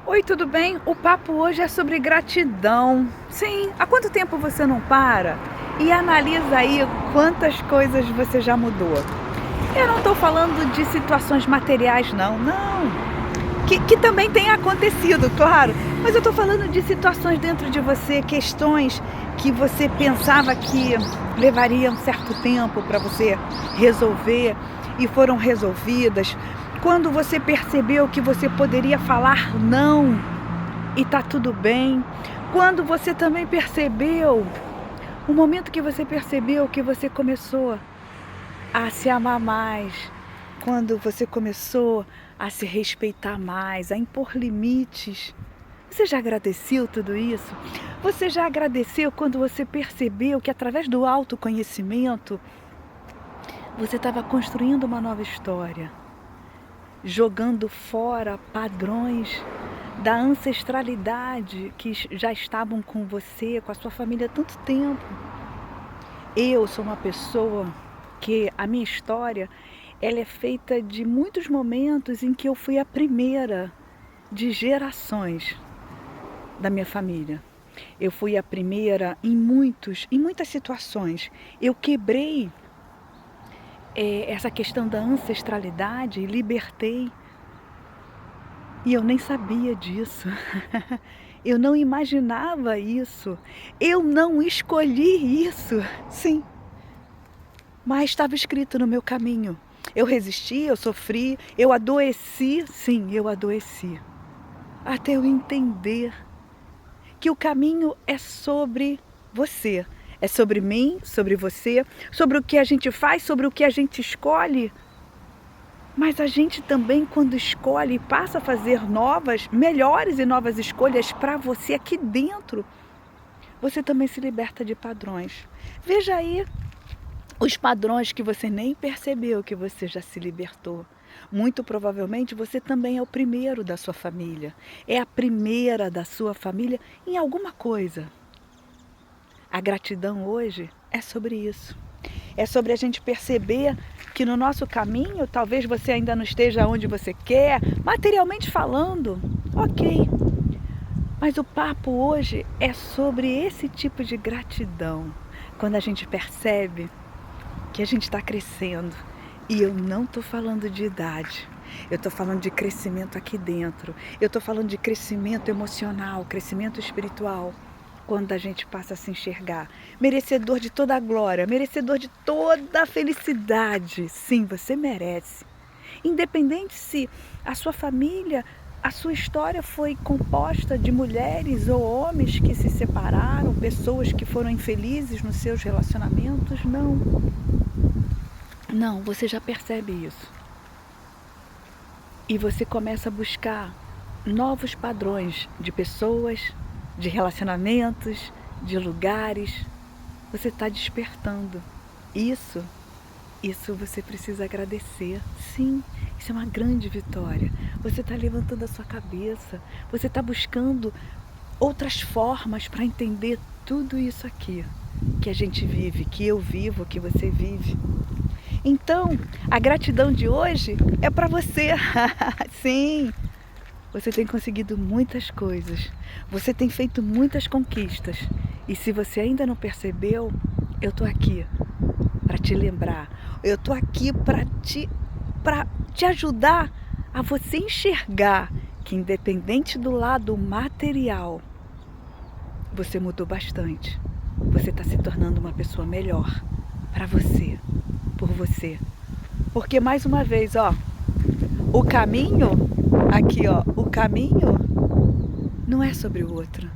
Oi, tudo bem? O papo hoje é sobre gratidão. Sim, há quanto tempo você não para e analisa aí quantas coisas você já mudou? Eu não estou falando de situações materiais, não, não. Que também tem acontecido, claro, mas eu estou falando de situações dentro de você, questões que você pensava que levaria um certo tempo para você resolver e foram resolvidas. Quando você percebeu que você poderia falar não e tá tudo bem. Quando você também percebeu, o momento que você percebeu que você começou a se amar mais, quando você começou a se respeitar mais, a impor limites. Você já agradeceu tudo isso? Você já agradeceu quando você percebeu que através do autoconhecimento você estava construindo uma nova história, jogando fora padrões da ancestralidade que já estavam com você, com a sua família há tanto tempo? Eu sou uma pessoa que a minha história, ela é feita de muitos momentos em que eu fui a primeira de gerações da minha família. Eu fui a primeira em muitas situações. Eu quebrei essa questão da ancestralidade e libertei. E eu nem sabia disso. Eu não imaginava isso. Eu não escolhi isso. Sim, mas estava escrito no meu caminho. Eu resisti, eu sofri, eu adoeci. Sim, eu adoeci. Até eu entender que o caminho é sobre você. É sobre mim, sobre você, sobre o que a gente faz, sobre o que a gente escolhe. Mas a gente também, quando escolhe e passa a fazer melhores e novas escolhas para você aqui dentro, você também se liberta de padrões. Veja aí os padrões que você nem percebeu que você já se libertou. Muito provavelmente você também é o primeiro da sua família. É a primeira da sua família em alguma coisa. A gratidão hoje é sobre isso. É sobre a gente perceber que no nosso caminho, talvez você ainda não esteja onde você quer, materialmente falando, ok. Mas o papo hoje é sobre esse tipo de gratidão. Quando a gente percebe que a gente está crescendo. E eu não estou falando de idade. Eu estou falando de crescimento aqui dentro. Eu estou falando de crescimento emocional, crescimento espiritual. Quando a gente passa a se enxergar merecedor de toda a glória, merecedor de toda a felicidade. Sim, você merece. Independente se a sua família, a sua história foi composta de mulheres ou homens que se separaram, pessoas que foram infelizes nos seus relacionamentos, não. Não, você já percebe isso. E você começa a buscar novos padrões de pessoas, de relacionamentos, de lugares. Você está despertando. Isso você precisa agradecer. Sim, isso é uma grande vitória. Você está levantando a sua cabeça. Você está buscando outras formas para entender tudo isso aqui que a gente vive, que eu vivo, que você vive. Então, a gratidão de hoje é para você. Sim, você tem conseguido muitas coisas. Você tem feito muitas conquistas. E se você ainda não percebeu, eu estou aqui para te lembrar. Eu estou aqui para te ajudar a você enxergar que, independente do lado material, você mudou bastante. Você está se tornando uma pessoa melhor para você, por você. Porque, mais uma vez, ó, o caminho, aqui, ó, o caminho não é sobre o outro.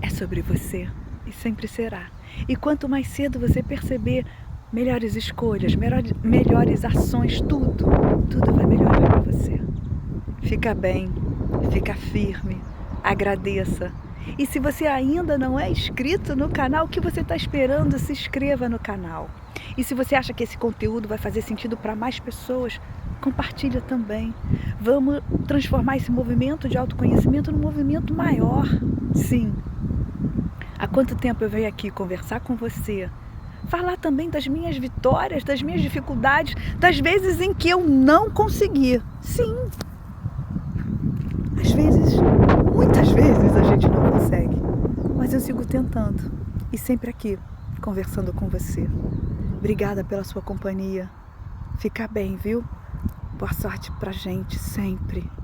É sobre você e sempre será. E quanto mais cedo você perceber melhores escolhas, melhores ações, tudo vai melhorar para você. Fica bem, fica firme, agradeça. E se você ainda não é inscrito no canal, o que você está esperando? Se inscreva no canal. E se você acha que esse conteúdo vai fazer sentido para mais pessoas, compartilha também. Vamos transformar esse movimento de autoconhecimento num movimento maior. Sim. Há quanto tempo eu venho aqui conversar com você, falar também das minhas vitórias, das minhas dificuldades, das vezes em que eu não consegui. Sim. Às sigo tentando e sempre aqui, conversando com você. Obrigada pela sua companhia. Fica bem, viu? Boa sorte pra gente sempre.